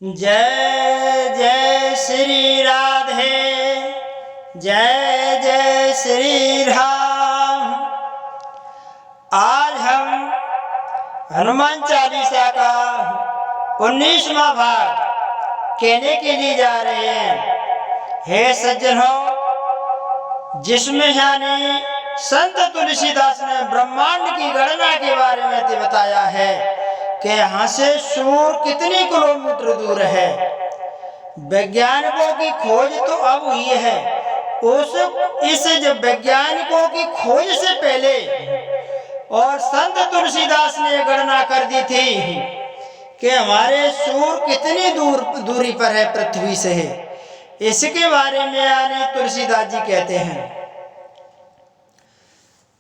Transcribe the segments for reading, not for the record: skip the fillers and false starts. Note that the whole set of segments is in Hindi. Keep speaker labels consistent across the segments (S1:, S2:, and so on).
S1: जय जय श्री राधे, जय जय श्री राम। आज हम हनुमान चालीसा का 19वां भाग कहने के लिए जा रहे हैं। हे सज्जनों, जिसमें यानी संत तुलसीदास ने ब्रह्मांड की गणना के बारे में बताया है कि यहाँ से सूर्य कितने किलोमीटर दूर है। वैज्ञानिकों की खोज तो अब हुई है, इस जब वैज्ञानिकों की खोज से पहले और संत तुलसीदास ने गणना कर दी थी कि हमारे सूर्य कितनी दूरी पर है, पृथ्वी से है। इसके बारे में यानी तुलसीदास जी कहते हैं।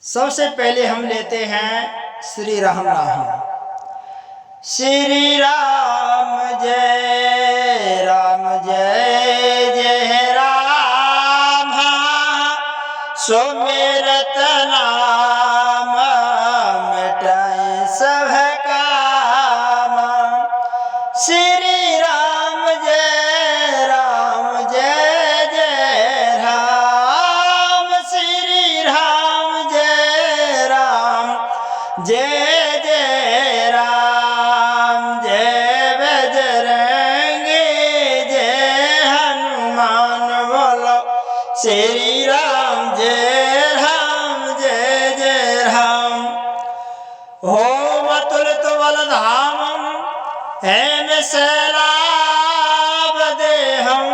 S1: सबसे पहले हम लेते हैं श्री राम नाम। श्री राम जय जय राम, सुमिरत नाम मिटाए सब काम। श्री राम जय जय राम, श्री राम जय जय राम। श्री राम जय जय राम। हो मतुलित बलधामं हेम शैलाभ देहं,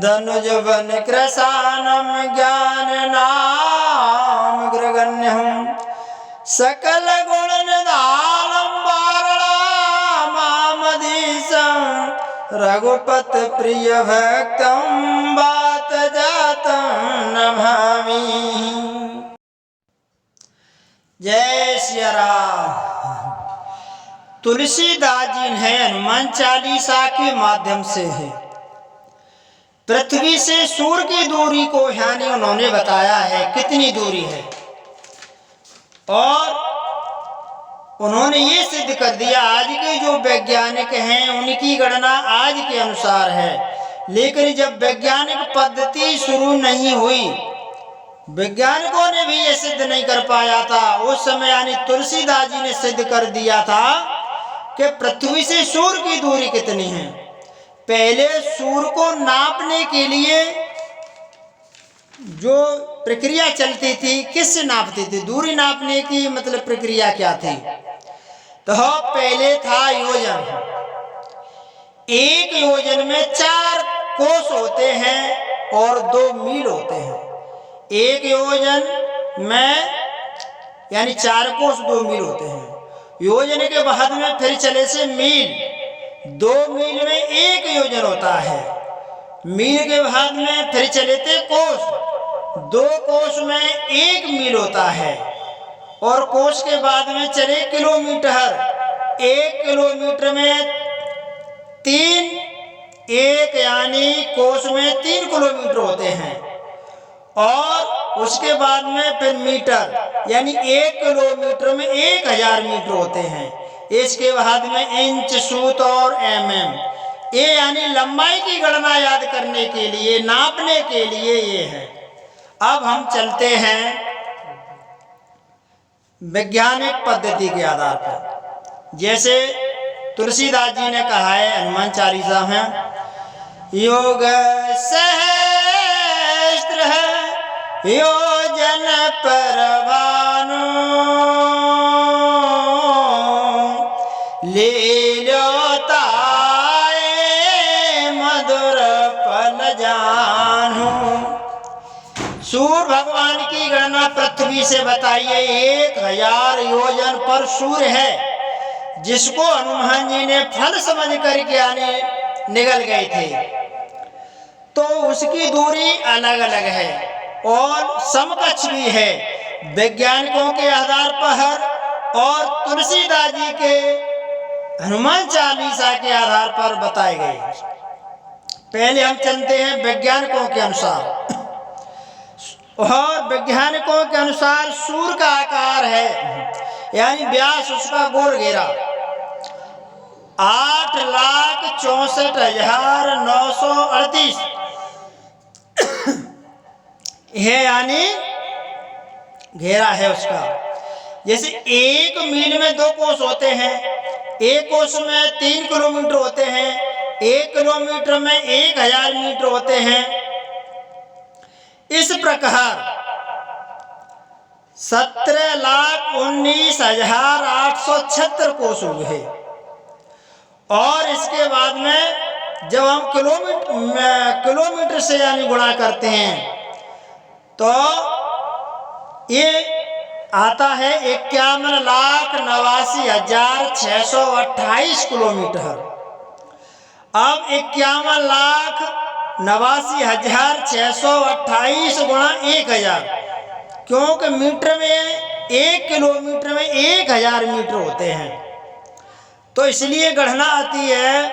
S1: धनुज वन कृशानं ज्ञान नाम ग्रगण्यं। सकल गुण निधानं वारणामामधीशं, रघुपत प्रिय भक्तं बात जातं नमामि। जय श्री राम। तुलसीदास जी ने हनुमान चालीसा के माध्यम से है पृथ्वी से सूर्य की दूरी को यानी उन्होंने बताया है कितनी दूरी है, और उन्होंने ये सिद्ध कर दिया। आज के जो वैज्ञानिक हैं उनकी गणना आज के अनुसार है, लेकिन जब वैज्ञानिक पद्धति शुरू नहीं हुई, वैज्ञानिकों ने भी ये सिद्ध नहीं कर पाया था। उस समय यानी तुलसीदास जी ने सिद्ध कर दिया था कि पृथ्वी से सूर्य की दूरी कितनी है। पहले सूर्य को नापने के लिए जो प्रक्रिया चलती थी, किससे नापती थी? दूरी नापने की मतलब प्रक्रिया क्या थी? तो पहले था योजन। एक योजन में 4 कोस होते हैं और 2 मील होते हैं। एक योजन में यानी 4 कोस 2 मील होते हैं। योजन के बाद में फिर चले से मील, 2 मील में 1 योजन होता है। मील के बाद में फिर चले थे कोस, 2 कोस में 1 मील होता है। और कोस के बाद में चले किलोमीटर, 1 किलोमीटर में 3, 1 यानी कोस में 3 किलोमीटर होते हैं। और उसके बाद में फिर मीटर यानी 1 किलोमीटर में 1000 मीटर होते हैं। इसके बाद में इंच, फुट और mm, ये यानी लंबाई की गणना याद करने के लिए, नापने के लिए ये है। अब हम चलते हैं वैज्ञानिक पद्धति के आधार पर। जैसे तुलसीदास जी ने कहा है हनुमान चालीसा में, योग सहस्त्र योजन परवानो, लील्योताए मधुर फल जानू। सूर्य भगवान की गणना पृथ्वी से बताइए 1000 योजन पर सूर्य है, जिसको हनुमान जी ने फल समझ करके आने निकल गए थे। तो उसकी दूरी अलग अलग है और समकक्ष भी है वैज्ञानिकों के आधार पर और तुलसीदास जी के हनुमान चालीसा के आधार पर बताए गए। पहले हम चलते हैं वैज्ञानिकों के अनुसार। और वैज्ञानिकों के अनुसार सूर्य का आकार है यानी व्यास उसका गोल घेरा 8,00,000 1,64,938 है, यानी घेरा है उसका। जैसे 1 मील में 2 कोस होते हैं, एक कोस में 3 किलोमीटर होते हैं, 1 किलोमीटर में 1000 मीटर होते हैं। इस प्रकार 17,19,876 कोस हुए। और इसके बाद में जब हम किलोमीटर से यानी गुणा करते हैं तो ये आता है 51,89,628 किलोमीटर। अब 51,89,628 गुणा 1000, क्योंकि मीटर में 1 किलोमीटर में 1000 मीटर होते हैं, तो इसलिए गणना आती है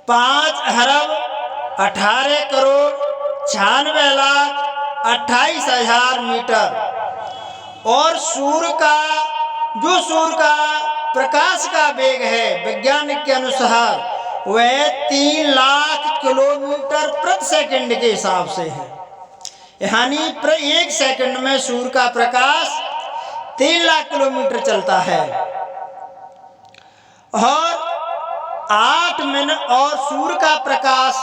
S1: 5,18,96,28,000 मीटर। और सूर्य का प्रकाश का वेग है वैज्ञानिक के अनुसार वह 3 लाख किलोमीटर प्रति सेकंड के हिसाब से है, यानी 1 सेकंड में सूर्य का प्रकाश 3 लाख किलोमीटर चलता है। और 8 मिनट और सूर्य का प्रकाश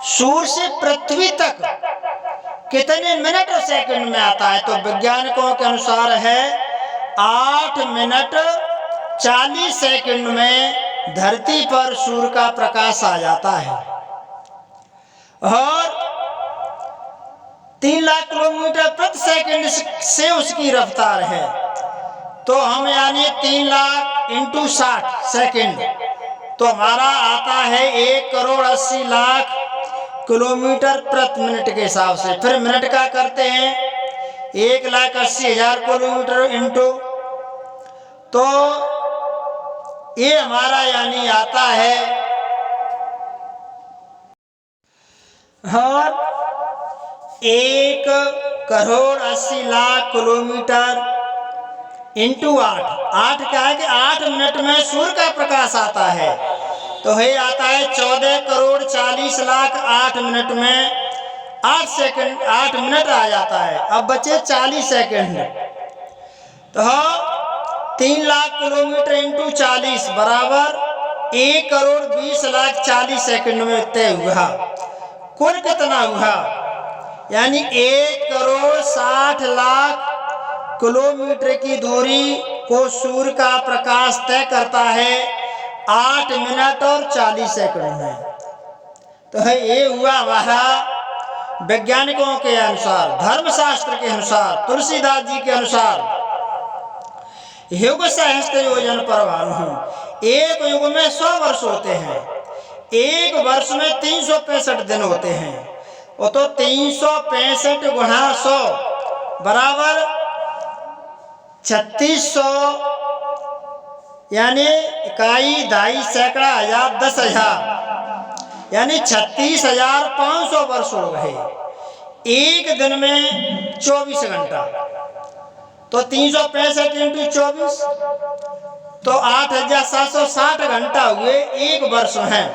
S1: सूर्य से पृथ्वी तक कितने मिनट और सेकंड में आता है, तो वैज्ञानिकों के अनुसार है 8 मिनट 40 सेकंड में धरती पर सूर्य का प्रकाश आ जाता है। और 3 लाख किलोमीटर प्रति सेकंड से उसकी रफ्तार है, तो हम यानी 3 लाख इंटू 60 सेकंड, तो हमारा आता है 1,80,00,000 किलोमीटर प्रति मिनट के हिसाब से। फिर मिनट का करते हैं 1,80,000 किलोमीटर इंटू, तो ये हमारा यानी आता है और 1,80,00,000 किलोमीटर इंटू 8 क्या है कि 8 मिनट में सूर्य का प्रकाश आता है, तो है आता है 14,40,00,000 8 मिनट में 8 मिनट आ जाता है। अब बचे 40 सेकंड, तो 3 लाख किलोमीटर इंटू 40 बराबर 1,20,40,000 सेकंड में तय हुआ। कुल कितना हुआ, यानी 1,60,00,000 किलोमीटर की दूरी को सूर्य का प्रकाश तय करता है 8 मिनट और 40 सेकंड में। तो है ये हुआ हमारा वैज्ञानिकों के अनुसार, धर्मशास्त्र के अनुसार, तुलसीदास जी के अनुसार युग सहस्त्र योजन परमाणु। एक युग में 100 वर्ष होते हैं, एक वर्ष में 365 दिन होते हैं, वो तो 365 गुणा 100 बराबर 3600, यानी इकाई, दाई, सैकड़ा, हजार, 10,000, यानी 36,500 वर्ष हो गए। एक दिन में 24 घंटा, तो 365 इंटू 24 तो 8,760 घंटा हुए एक वर्ष हैं।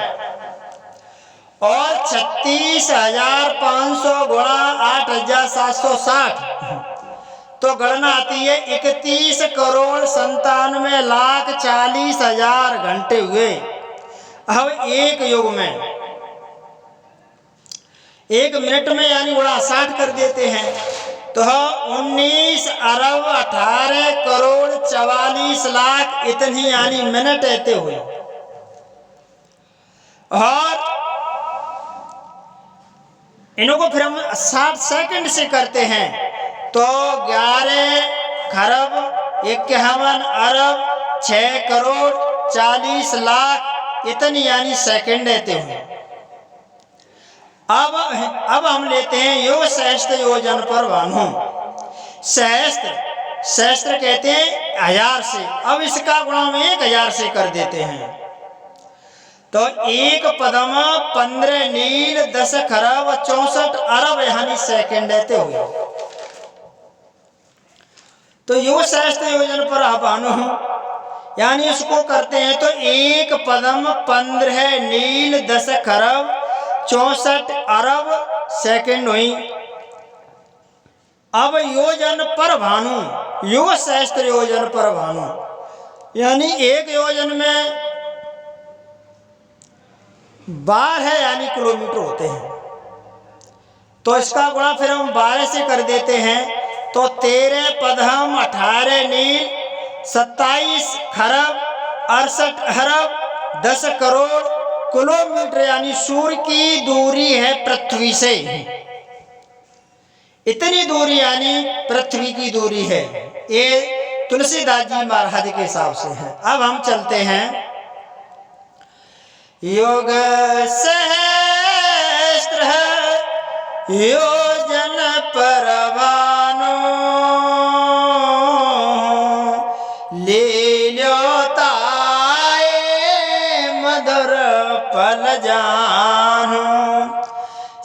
S1: और 36,500 गुणा 8,760 तो गणना आती है 31,97,40,000 घंटे हुए। अब एक युग में 1 मिनट में यानी गुणा 60 कर देते हैं, तो 19,18,44,00,000 इतनी यानी मिनट ऐसे हुए। और इनको फिर हम 60 सेकंड से करते हैं, तो 11,51,06,40,00,000 इतनी यानी सेकंड रहते हैं। अब हम लेते हैं योग सहस्त्र योजन पर भानु। सहस्त्र कहते हैं 1000 से, अब इसका गुणा हम 1000 से कर देते हैं, तो एक पदम 15 नील 10 खरब 64 अरब यानी सेकंड रहते हुए। तो योग सहस्त्र योजन पर भानु यानी इसको करते हैं तो एक पदम 15 नील 10 खरब 64 अरब सेकंड हुई। अब योजन पर भानु, युग सहस्त्र योजन पर भानु, यानी एक योजन में 12 यानी किलोमीटर होते हैं। तो इसका गुणा फिर हम 12 से कर देते हैं तो 13 पदम 18 नील 27 खरब 68 अरब 10 करोड़ किलोमीटर, यानी सूर्य की दूरी है पृथ्वी से, इतनी दूरी यानी पृथ्वी की दूरी है। ये तुलसीदास जी महाराज के हिसाब से है। अब हम चलते हैं योग सहस्त्र योजन पर भानु, ले ल्योताए मधुर पल जानु।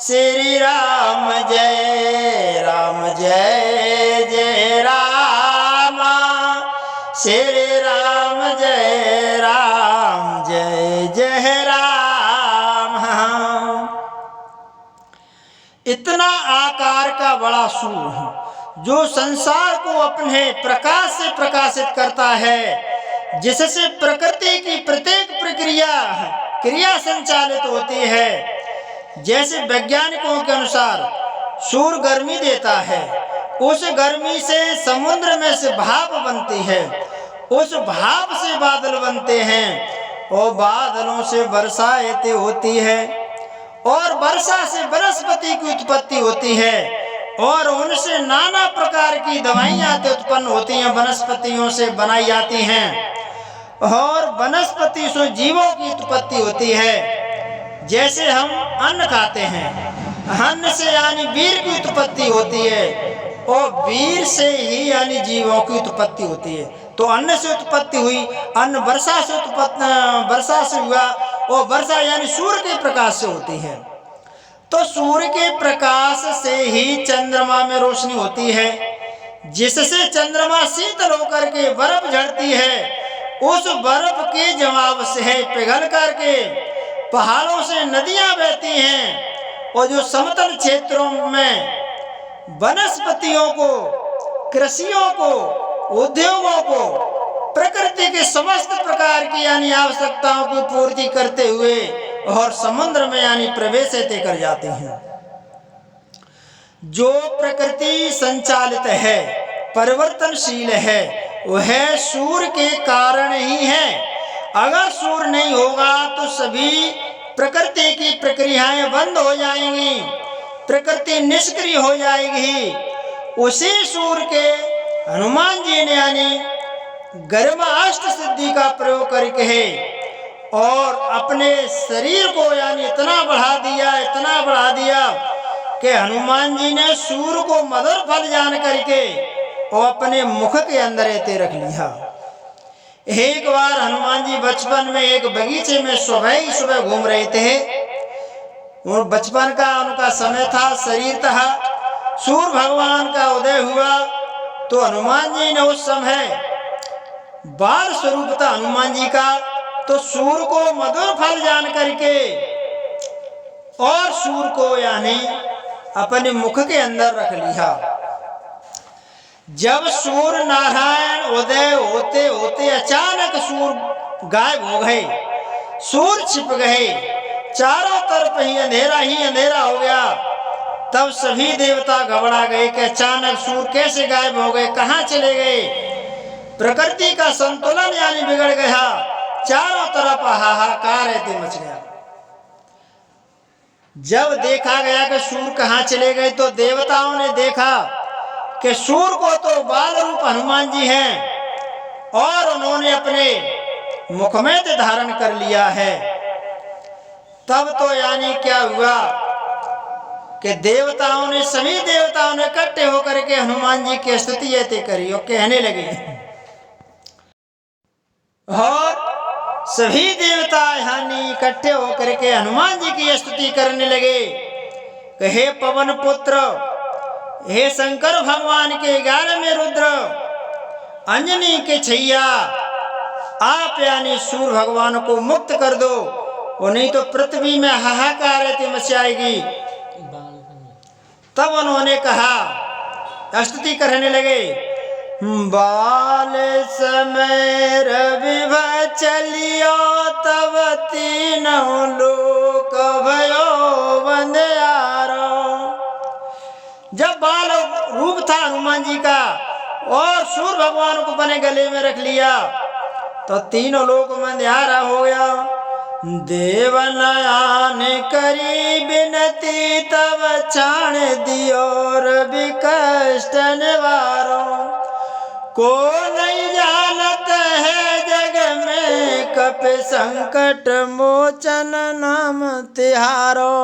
S1: श्री राम जय राम जय जय राम, श्री राम जय जय राम। इतना आकार का बड़ा सूर्य जो संसार को अपने प्रकाश से प्रकाशित करता है, जिससे प्रकृति की प्रत्येक क्रिया संचालित होती है। जैसे वैज्ञानिकों के अनुसार सूर्य गर्मी देता है, उस गर्मी से समुद्र में से भाप बनती है, उस भाप से बादल बनते हैं और बादलों से बरसातें होती है और वर्षा से वनस्पति की उत्पत्ति होती है और उनसे नाना प्रकार की दवाइयाँ उत्पन्न होती हैं, वनस्पतियों से बनाई जाती हैं और वनस्पति से जीवों की उत्पत्ति होती है। जैसे हम अन्न खाते हैं, अन्न से यानी वीर की उत्पत्ति होती है और वीर से ही यानी जीवों की उत्पत्ति होती है। तो अन्न से उत्पत्ति हुई, अन्न वर्षा से हुआ और वर्षा यानी सूर्य के प्रकाश से होती है। तो सूर्य के प्रकाश से ही चंद्रमा में रोशनी होती है, जिससे चंद्रमा शीतल होकर के बर्फ झड़ती है। उस बर्फ के जमाव से पिघल करके पहाड़ों से नदियां बहती हैं और जो समतल क्षेत्रों में वनस्पतियों को, कृषियों को, उद्योगों को, प्रकृति के समस्त प्रकार की यानी आवश्यकताओं की पूर्ति करते हुए और समुद्र में यानी प्रवेश कर जाते हैं। जो प्रकृति संचालित है, परिवर्तनशील है, वह सूर्य के कारण ही है। अगर सूर्य नहीं होगा तो सभी प्रकृति की प्रक्रियाएं बंद हो जाएंगी, प्रकृति निष्क्रिय हो जाएगी। उसी सूर्य के हनुमान जी ने यानी गर्भाष्ट सिद्धि का प्रयोग करके और अपने शरीर को यानी इतना बढ़ा दिया कि हनुमान जी ने सूर्य को मधुर फल जान करके और अपने मुख के अंदर ऐसे रख लिया। एक बार हनुमान जी बचपन में एक बगीचे में सुबह घूम रहे थे और बचपन का उनका समय था, शरीर था। सूर्य भगवान का उदय हुआ तो हनुमान जी ने उस समय बाल स्वरूप था हनुमान जी का, तो सूर्य को मधुर फल जान करके और सूर्य को यानी अपने मुख के अंदर रख लिया। जब सूर्य नारायण उदय होते होते अचानक सूर्य गायब हो गए, सूर्य छिप गए, चारों तरफ ही अंधेरा हो गया। तब सभी देवता घबरा गए कि अचानक सूर्य कैसे गायब हो गए, कहाँ चले गए। प्रकृति का संतुलन यानी बिगड़ गया, चारों तरफ हाहाकार मच गया। जब देखा गया कि सूर्य कहाँ चले गए तो देवताओं ने देखा कि सूर्य को तो बाल रूप हनुमान जी हैं और उन्होंने अपने मुख में धारण कर लिया है। तब तो यानी क्या हुआ कि सभी देवताओं ने इकट्ठे होकर के हनुमान जी की स्तुति ऐसे करी और कहने लगे और सभी देवता यानी इकट्ठे होकर के हनुमान जी की स्तुति करने लगे कि हे पवन पुत्र, हे शंकर भगवान के 11वें रुद्र, अंजनी के छैया, आप यानी सूर्य भगवान को मुक्त कर दो, और नहीं तो पृथ्वी में हाहाकार मचाएगी। तब उन्होंने कहा, स्तुति करने लगे, बाल समय रवि चलियो तब तीनों लोक भयो बंध्यारो। जब बाल रूप था हनुमान जी का और सूर्य भगवान को अपने गले में रख लिया तो तीनों लोक बंध्यारा हो गया। देवनयन करी बिनती तब छाण दियो रवि कष्ट निवारो। को नहीं जानत है जग में कप संकट मोचन नाम तिहारो।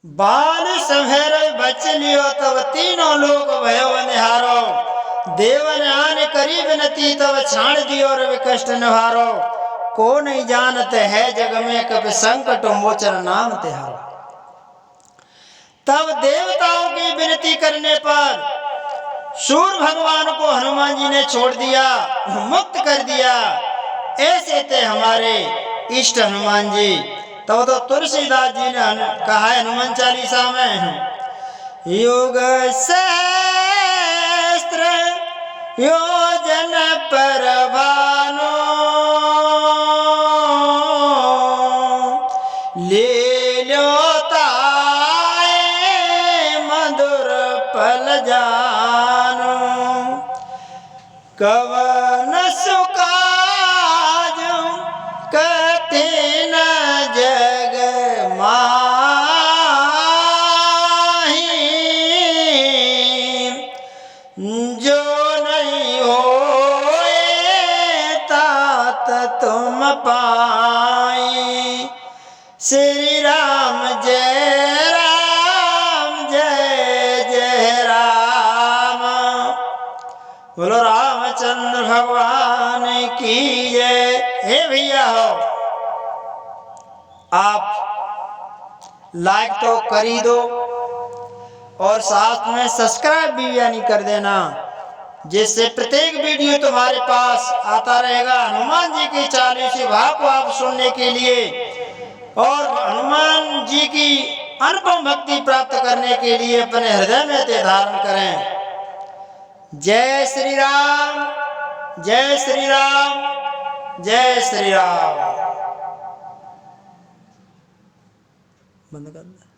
S1: बाल संभर बच लियो तब तीनों लोग भयो निहारो। देवनयन करी बिनती तब छाण दियो रवि कष्ट निवारो। को नहीं जानत है जग में कब संकट मोचन नाम तिहारो। तब देवताओं की विनती करने पर सूर्य भगवान को हनुमान जी ने छोड़ दिया, मुक्त कर दिया। ऐसे थे हमारे इष्ट हनुमान जी। तब तो तुलसीदास जी ने कहा है हनुमान चालीसा में, योग सहस्त्र योजन पर भानो ले लो ताए मधुर पल जानो। कवन सुकाज कठिन जग माही, जो नहीं होए तात तुम पाई। श्री राम जय जय राम। बोलो रामचंद्र भगवान की जय। हे भैया हो, आप लाइक तो कर ही दो और साथ में सब्सक्राइब भी यानी कर देना, जिससे प्रत्येक वीडियो तुम्हारे पास आता रहेगा। हनुमान जी के 40 भाव को आप सुनने के लिए और हनुमान जी की अनुपम भक्ति प्राप्त करने के लिए अपने हृदय में ते धारण करें। जय श्री राम, जय श्री राम, जय श्री राम। बंद कर दे।